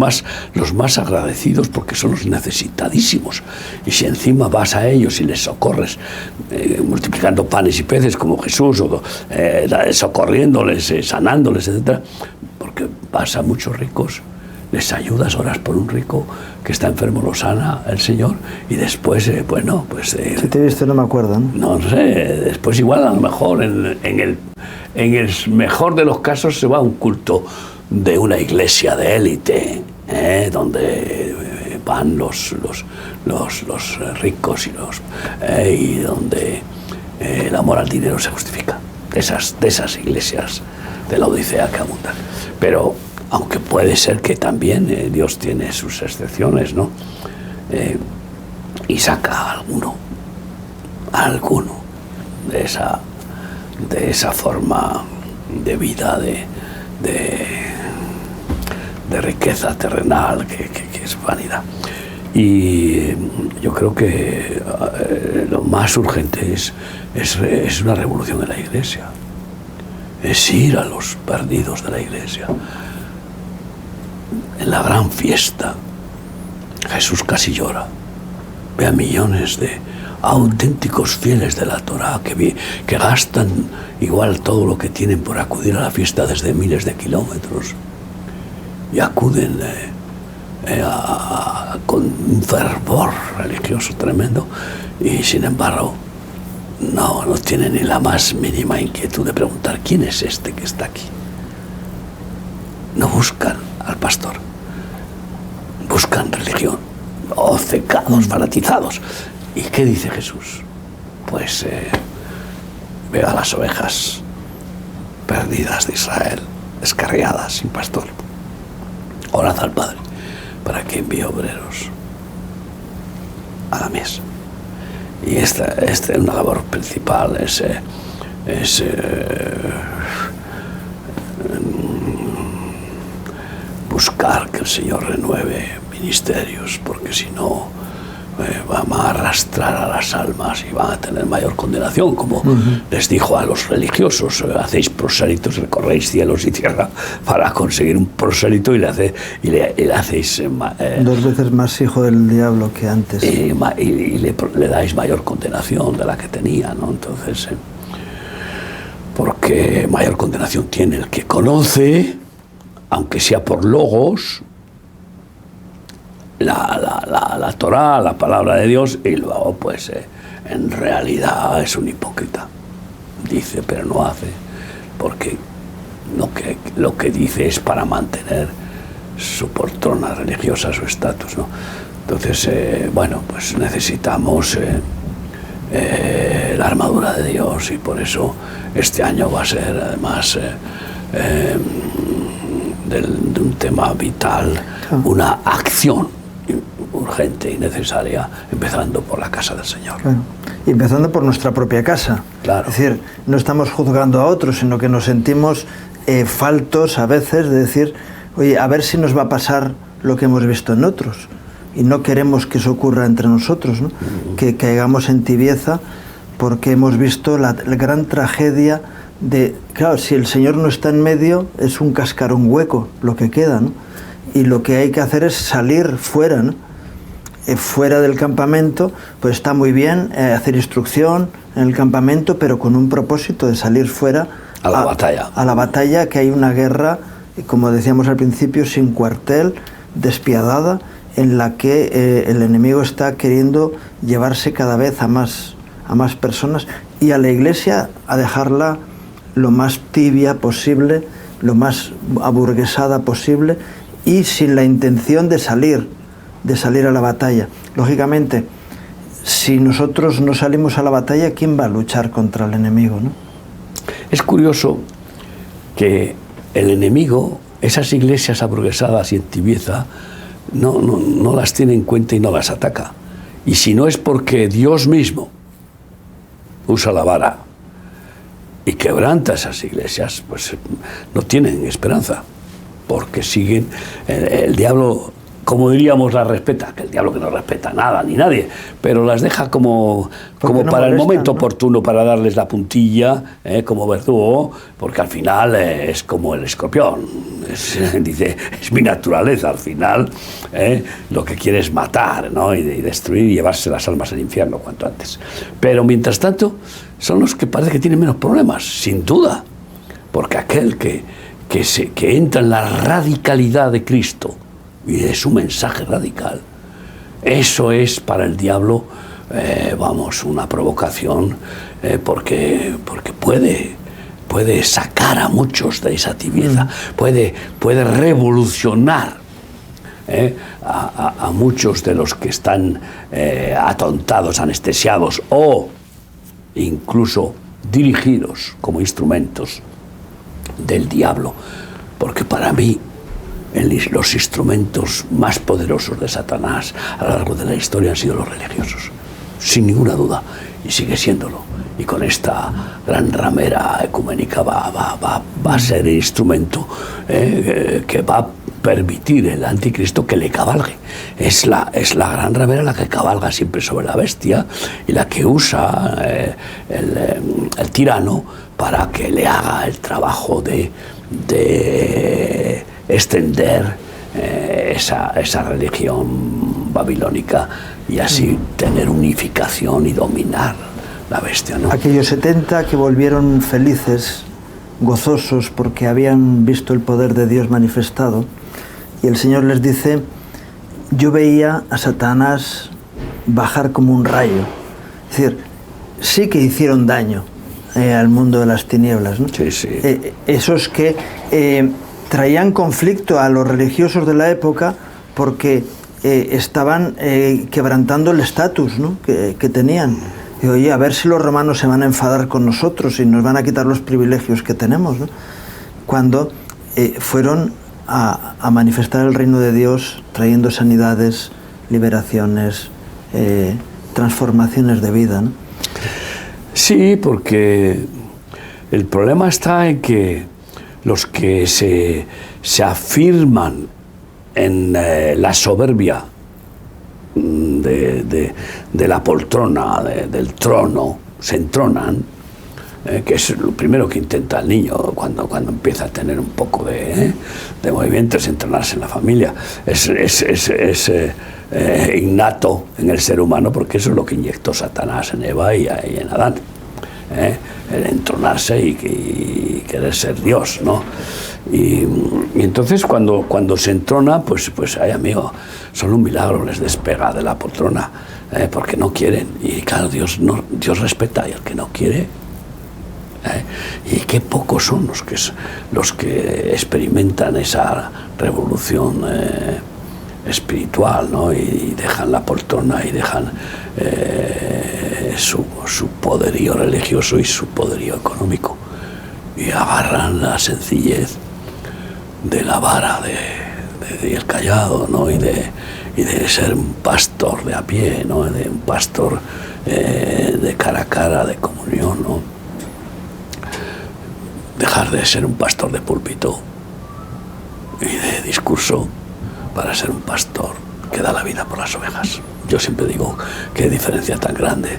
más agradecidos, porque son los necesitadísimos. Y si encima vas a ellos y les socorres, multiplicando panes y peces como Jesús, o socorriéndoles, sanándoles, etc., porque vas a muchos ricos, les ayudas, oras por un rico que está enfermo, lo sana el Señor, y después, si te he visto, no me acuerdo, ¿no? No sé, después igual a lo mejor en el mejor de los casos se va a un culto de una iglesia de élite, donde van los ricos y donde el amor al dinero se justifica. De esas iglesias de la Odisea que abundan. Pero aunque puede ser que también Dios tiene sus excepciones, ¿no? Y saca alguno de esa forma de vida, de riqueza terrenal que es vanidad. Y yo creo que lo más urgente es una revolución en la Iglesia. Es ir a los perdidos de la Iglesia. En la gran fiesta, Jesús casi llora. Ve a millones de auténticos fieles de la Torá que gastan igual todo lo que tienen por acudir a la fiesta desde miles de kilómetros y acuden con un fervor religioso tremendo, y sin embargo no tienen ni la más mínima inquietud de preguntar quién es este que está aquí. No buscan al pastor, buscan religión, obcecados, fanatizados. ¿Y qué dice Jesús? Pues ve a las ovejas perdidas de Israel, descarriadas, sin pastor. Orad al Padre para que envíe obreros a la mies. Y esta es una labor principal, es buscar que el Señor renueve ministerios, porque si no vamos a arrastrar a las almas y van a tener mayor condenación, como les dijo a los religiosos: hacéis prosélitos, recorréis cielos y tierra para conseguir un prosélito, y le hacéis 2 veces más hijo del diablo que antes, y le dais mayor condenación de la que tenía, ¿no? Entonces, porque mayor condenación tiene el que conoce, aunque sea por logos, la Torá, la palabra de Dios, y luego pues en realidad es un hipócrita. Dice pero no hace, porque lo que dice es para mantener su poltrona religiosa, su estatus, ¿no? Entonces, pues necesitamos la armadura de Dios, y por eso este año va a ser además de un tema vital, una acción urgente y necesaria, empezando por la casa del Señor. Claro. Y empezando por nuestra propia casa. Claro. Es decir, no estamos juzgando a otros, sino que nos sentimos faltos a veces de decir, oye, a ver si nos va a pasar lo que hemos visto en otros. Y no queremos que eso ocurra entre nosotros, ¿no? Que caigamos en tibieza, porque hemos visto la gran tragedia de... Claro, si el Señor no está en medio, es un cascarón hueco lo que queda, ¿no? Y lo que hay que hacer es salir fuera, ¿no? Fuera del campamento, pues está muy bien hacer instrucción en el campamento, pero con un propósito de salir fuera a la batalla. A la batalla, que hay una guerra, como decíamos al principio, sin cuartel, despiadada, en la que el enemigo está queriendo llevarse cada vez a más personas, y a la Iglesia a dejarla lo más tibia posible, lo más aburguesada posible, y sin la intención de salir a la batalla. Lógicamente, si nosotros no salimos a la batalla, ¿quién va a luchar contra el enemigo, no? Es curioso que el enemigo, esas iglesias aburguesadas y en tibieza, no las tiene en cuenta y no las ataca. Y si no es porque Dios mismo usa la vara y quebranta esas iglesias, pues no tienen esperanza, porque siguen, el diablo, como diríamos, las respeta, que el diablo que no respeta nada ni nadie, pero las deja como no para el momento, ¿no?, oportuno, para darles la puntilla, como verdugo, porque al final es como el escorpión, dice, es mi naturaleza, al final lo que quiere es matar, ¿no?, y destruir y llevarse las almas al infierno cuanto antes. Pero mientras tanto son los que parece que tienen menos problemas, sin duda, porque aquel que entra en la radicalidad de Cristo y de su mensaje radical, eso es para el diablo, una provocación, porque puede sacar a muchos de esa tibieza, puede revolucionar a muchos de los que están atontados, anestesiados o incluso dirigidos como instrumentos del diablo, porque para mí los instrumentos más poderosos de Satanás a lo largo de la historia han sido los religiosos, sin ninguna duda, y sigue siéndolo. Y con esta gran ramera ecuménica va a ser el instrumento que va a permitir el anticristo que le cabalgue. Es la gran ramera la que cabalga siempre sobre la bestia y la que usa el tirano para que le haga el trabajo de extender esa religión babilónica y así tener unificación y dominar la bestia, ¿no? Aquellos 70 que volvieron felices, gozosos, porque habían visto el poder de Dios manifestado, y el Señor les dice: yo veía a Satanás bajar como un rayo. Es decir, sí que hicieron daño al mundo de las tinieblas, ¿no? Sí, sí. Esos que traían conflicto a los religiosos de la época porque estaban quebrantando el estatus, ¿no?, que tenían. Y oye, a ver si los romanos se van a enfadar con nosotros y nos van a quitar los privilegios que tenemos, ¿no? Cuando fueron a manifestar el reino de Dios, trayendo sanidades, liberaciones, transformaciones de vida, ¿no? Sí, porque el problema está en que los que se afirman en la soberbia de la poltrona, del trono, se entronan, que es lo primero que intenta el niño cuando empieza a tener un poco de movimiento, es entrenarse en la familia. Es innato en el ser humano, porque eso es lo que inyectó Satanás en Eva y en Adán, el entronarse y querer ser Dios, ¿no? Y entonces cuando se entrona, pues ay, amigo, solo un milagro les despega de la poltrona, porque no quieren. Y claro, Dios respeta, y el que no quiere, y qué pocos son los que experimentan esa revolución espiritual, ¿no? Y dejan la poltrona y dejan su poderío religioso y su poderío económico y agarran la sencillez de la vara y el callado, ¿no? y de ser un pastor de a pie, ¿no? De un pastor de cara a cara, de comunión, ¿no? Dejar de ser un pastor de púlpito y de discurso para ser un pastor que da la vida por las ovejas. Yo siempre digo, qué diferencia tan grande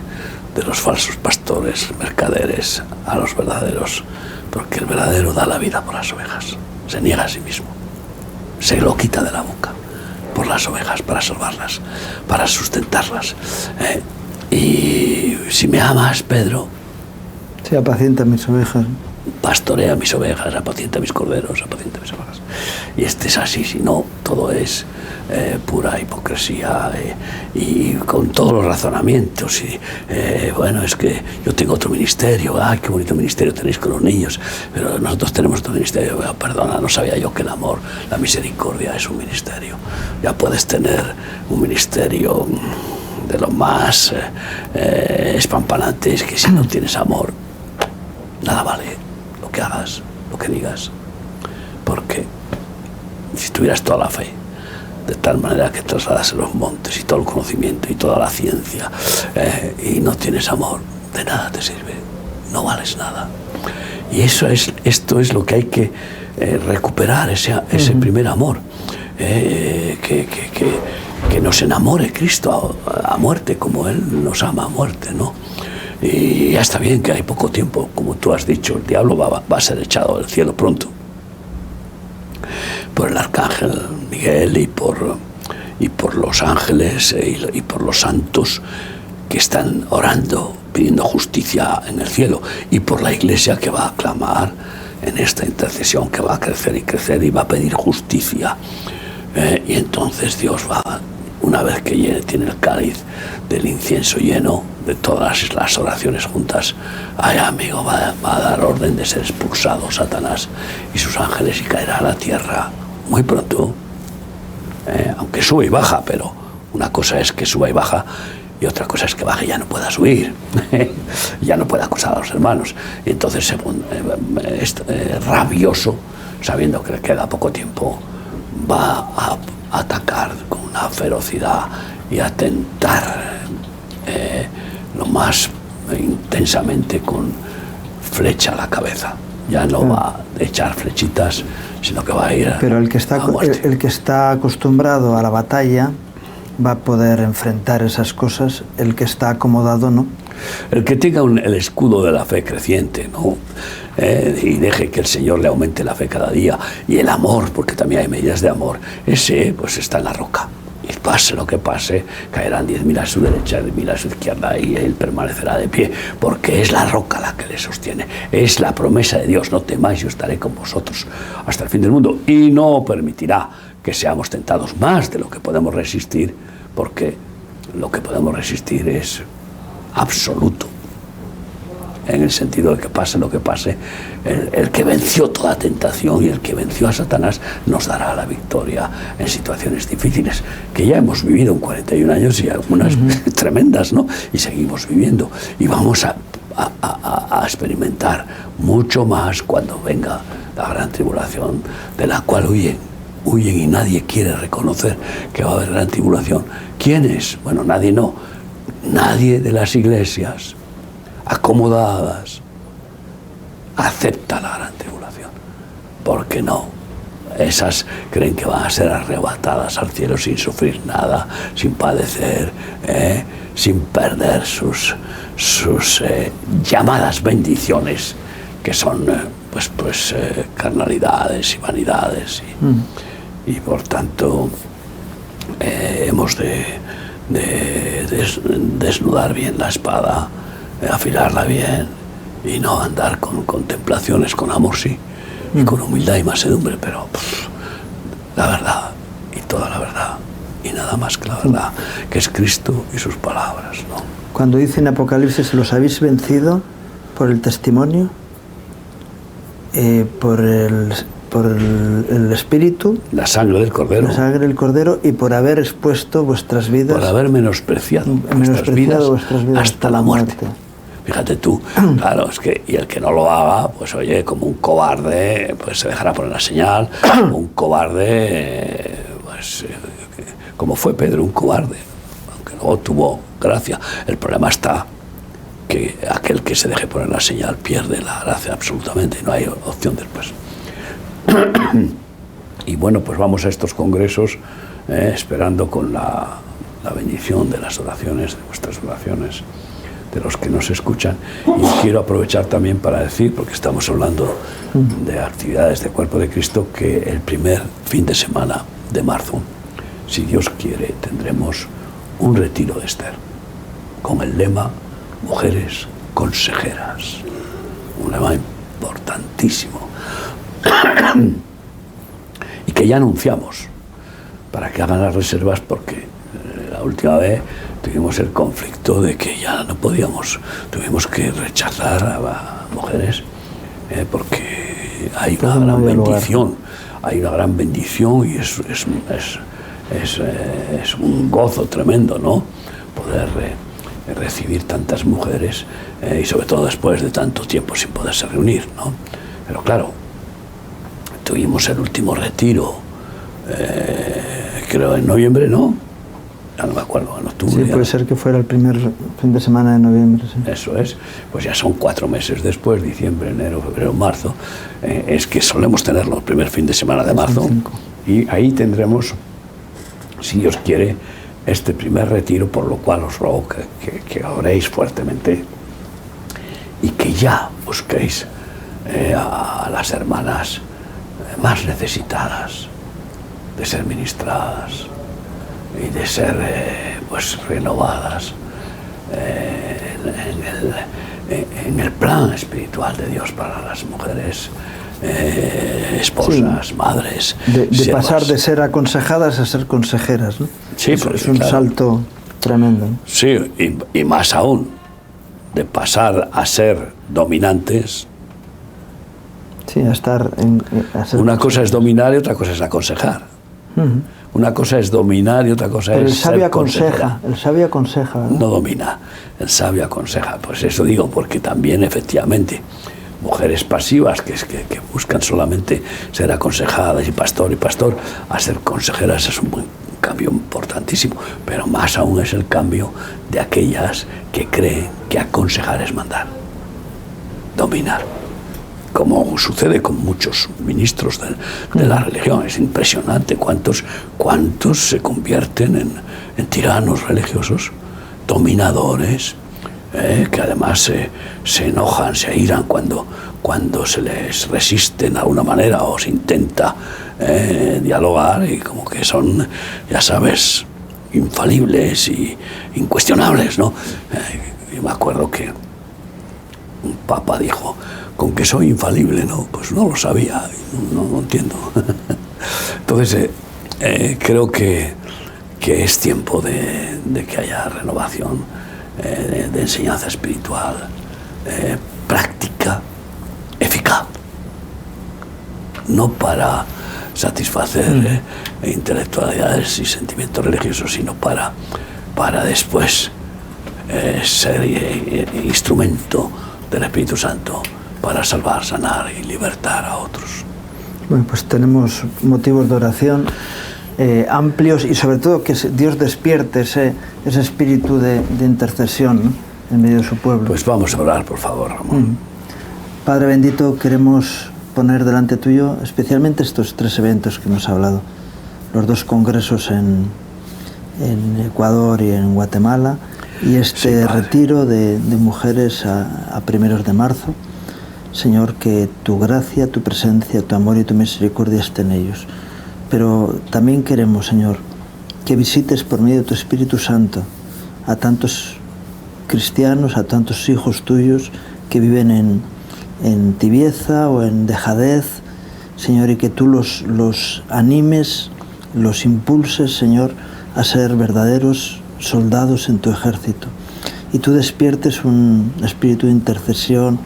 de los falsos pastores, mercaderes, a los verdaderos, porque el verdadero da la vida por las ovejas, se niega a sí mismo, se lo quita de la boca por las ovejas, para salvarlas, para sustentarlas. Y si me amas, Pedro, sí, apacienta mis ovejas, pastorea mis ovejas, apacienta mis corderos, apacienta mis ovejas. Y es así, si no, todo es pura hipocresía y con todos los razonamientos. Y bueno, es que yo tengo otro ministerio, ay, qué bonito ministerio tenéis con los niños, pero nosotros tenemos otro ministerio. Bueno, perdona, no sabía yo que el amor, la misericordia es un ministerio. Ya puedes tener un ministerio de lo más espampanante es que si no tienes amor, nada vale lo que hagas, lo que digas. Porque si tuvieras toda la fe, de tal manera que trasladas en los montes y todo el conocimiento y toda la ciencia, y no tienes amor, de nada te sirve, no vales nada. Y esto es lo que hay que recuperar, ese primer amor, que nos enamore Cristo a muerte, como Él nos ama a muerte, ¿no? Y ya está bien que hay poco tiempo, como tú has dicho, el diablo va a ser echado del cielo pronto por el arcángel Miguel y por los ángeles y por los santos que están orando, pidiendo justicia en el cielo, y por la Iglesia que va a clamar en esta intercesión, que va a crecer y crecer y va a pedir justicia. Y entonces Dios va, una vez que tiene el cáliz del incienso lleno de todas las oraciones juntas, ay amigo, va a dar orden de ser expulsado Satanás y sus ángeles y caerá a la tierra muy pronto, aunque sube y baja, pero una cosa es que suba y baja y otra cosa es que baje y ya no pueda subir, ya no pueda acosar a los hermanos. Y entonces se pone rabioso, sabiendo que le queda poco tiempo, va a atacar con una ferocidad y a tentar lo más intensamente con flecha a la cabeza. Ya no va a echar flechitas, sino que va a ir. Pero el que está acostumbrado a la batalla va a poder enfrentar esas cosas, el que está acomodado no. El que tenga el escudo de la fe creciente, ¿no? Y deje que el Señor le aumente la fe cada día, y el amor, porque también hay medidas de amor, ese pues está en la roca, y pase lo que pase, caerán 10.000 a su derecha, 10.000 a su izquierda, y él permanecerá de pie, porque es la roca la que le sostiene, es la promesa de Dios: no temáis, yo estaré con vosotros hasta el fin del mundo, y no permitirá que seamos tentados más de lo que podemos resistir, porque lo que podemos resistir es absoluto, en el sentido de que pase lo que pase, el que venció toda tentación y el que venció a Satanás nos dará la victoria en situaciones difíciles, que ya hemos vivido en 41 años y algunas tremendas, ¿no? Y seguimos viviendo, y vamos a experimentar mucho más cuando venga la gran tribulación, de la cual huyen y nadie quiere reconocer que va a haber gran tribulación. ¿Quiénes? Bueno, nadie no. Nadie de las iglesias acomodadas acepta la gran tribulación, porque no, esas creen que van a ser arrebatadas al cielo sin sufrir nada, sin padecer, sin perder sus llamadas bendiciones, que son carnalidades y vanidades, y por tanto hemos de desnudar bien la espada, afilarla bien, y no andar con contemplaciones, con amor sí, y con humildad y mansedumbre, pero la verdad y toda la verdad y nada más que la verdad, que es Cristo y sus palabras, ¿no? Cuando dice en Apocalipsis: los habéis vencido por el testimonio, por el Espíritu, la sangre del Cordero, y por haber expuesto vuestras vidas, por haber menospreciado vuestras vidas hasta la muerte. Fíjate tú, claro, es que, y el que no lo haga, pues oye, como un cobarde, pues se dejará poner la señal, un cobarde, pues como fue Pedro, un cobarde, aunque luego tuvo gracia. El problema está que aquel que se deje poner la señal pierde la gracia absolutamente, no hay opción después. Y bueno, pues vamos a estos congresos esperando con la bendición de las oraciones, de vuestras oraciones, de los que nos escuchan. Y quiero aprovechar también para decir, porque estamos hablando de actividades de Cuerpo de Cristo, que el primer fin de semana de marzo, si Dios quiere, tendremos un retiro de Esther, con el lema Mujeres Consejeras, un lema importantísimo, y que ya anunciamos para que hagan las reservas, porque la última vez tuvimos el conflicto de que ya no podíamos, tuvimos que rechazar a mujeres porque hay una gran bendición, hay una gran bendición, y es un gozo tremendo, ¿no? poder recibir tantas mujeres y sobre todo después de tanto tiempo sin poderse reunir, ¿no? Pero claro, tuvimos el último retiro, creo en noviembre, ¿no? Ya no me acuerdo, en octubre. Sí, puede ser que fuera el primer fin de semana de noviembre. Sí. Eso es, pues ya son 4 meses después, diciembre, enero, febrero, marzo. Es que solemos tenerlo el primer fin de semana de marzo. Y ahí tendremos, si Dios quiere, este primer retiro, por lo cual os ruego que oréis fuertemente y que ya busquéis a las hermanas más necesitadas de ser ministradas y de ser pues renovadas en el plan espiritual de Dios para las mujeres, esposas, sí, madres. De pasar de ser aconsejadas a ser consejeras, ¿no? Sí, es un claro, salto tremendo, ¿no? Sí, y más aún, de pasar a ser dominantes. Sí, a estar a ser... Una cosa es dominar y otra cosa es aconsejar. Una cosa es dominar y otra cosa pero es el sabio ser aconseja, el sabio aconseja, ¿verdad? No domina, el sabio aconseja. Pues eso digo, porque también efectivamente mujeres pasivas que buscan solamente ser aconsejadas y pastor, a ser consejeras es un cambio importantísimo, pero más aún es el cambio de aquellas que creen que aconsejar es mandar, dominar. Como sucede con muchos ministros de la religión. Es impresionante cuántos se convierten en tiranos religiosos, dominadores, que además se enojan, se airan cuando se les resiste de alguna manera o se intenta dialogar, y como que son, ya sabes, infalibles y incuestionables, ¿no? Yo me acuerdo que un papa dijo: con que soy infalible, ¿no? Pues no lo sabía, no entiendo. Entonces, creo que es tiempo de que haya renovación, de enseñanza espiritual, práctica, eficaz. No para satisfacer intelectualidades y sentimientos religiosos, sino para después ser instrumento del Espíritu Santo para salvar, sanar y libertar a otros. Bueno, pues tenemos motivos de oración amplios y sobre todo que Dios despierte ese espíritu de intercesión, ¿no?, en medio de su pueblo. Pues vamos a orar, por favor, Ramón. Padre bendito, queremos poner delante tuyo especialmente estos 3 eventos que hemos hablado. Los 2 congresos en Ecuador y en Guatemala, y este sí, retiro de mujeres a primeros de marzo. Señor, que tu gracia, tu presencia, tu amor y tu misericordia estén en ellos. Pero también queremos, Señor, que visites por medio de tu Espíritu Santo a tantos cristianos, a tantos hijos tuyos que viven en tibieza o en dejadez, Señor, y que tú los animes, los impulses, Señor, a ser verdaderos soldados en tu ejército. Y tú despiertes un espíritu de intercesión,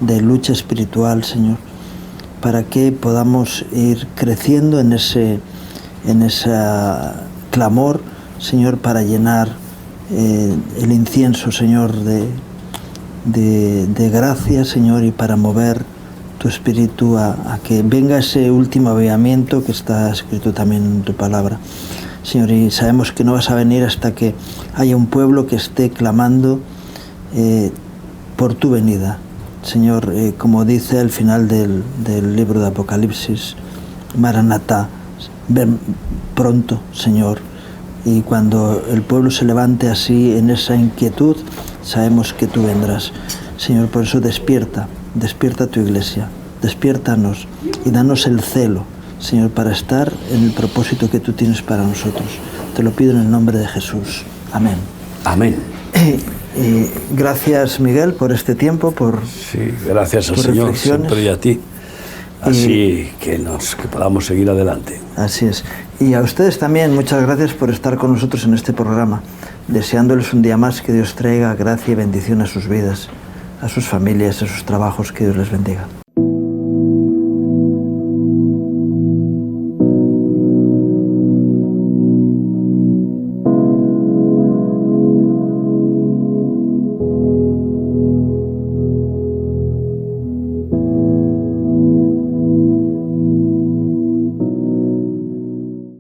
de lucha espiritual, Señor, para que podamos ir creciendo en ese clamor, Señor, para llenar el incienso, Señor, de gracia, Señor, y para mover tu espíritu a que venga ese último avivamiento que está escrito también en tu palabra, Señor. Y sabemos que no vas a venir hasta que haya un pueblo que esté clamando por tu venida, Señor, como dice al final del libro de Apocalipsis: Maranatá, ven pronto, Señor. Y cuando el pueblo se levante así en esa inquietud, sabemos que tú vendrás, Señor. Por eso despierta tu iglesia, despiértanos y danos el celo, Señor, para estar en el propósito que tú tienes para nosotros. Te lo pido en el nombre de Jesús. Amén. Amén. Gracias, Miguel, por este tiempo, Sí, gracias al Señor, siempre, y a ti. Así que podamos seguir adelante. Así es. Y a ustedes también, muchas gracias por estar con nosotros en este programa, deseándoles un día más que Dios traiga gracia y bendición a sus vidas, a sus familias, a sus trabajos. Que Dios les bendiga.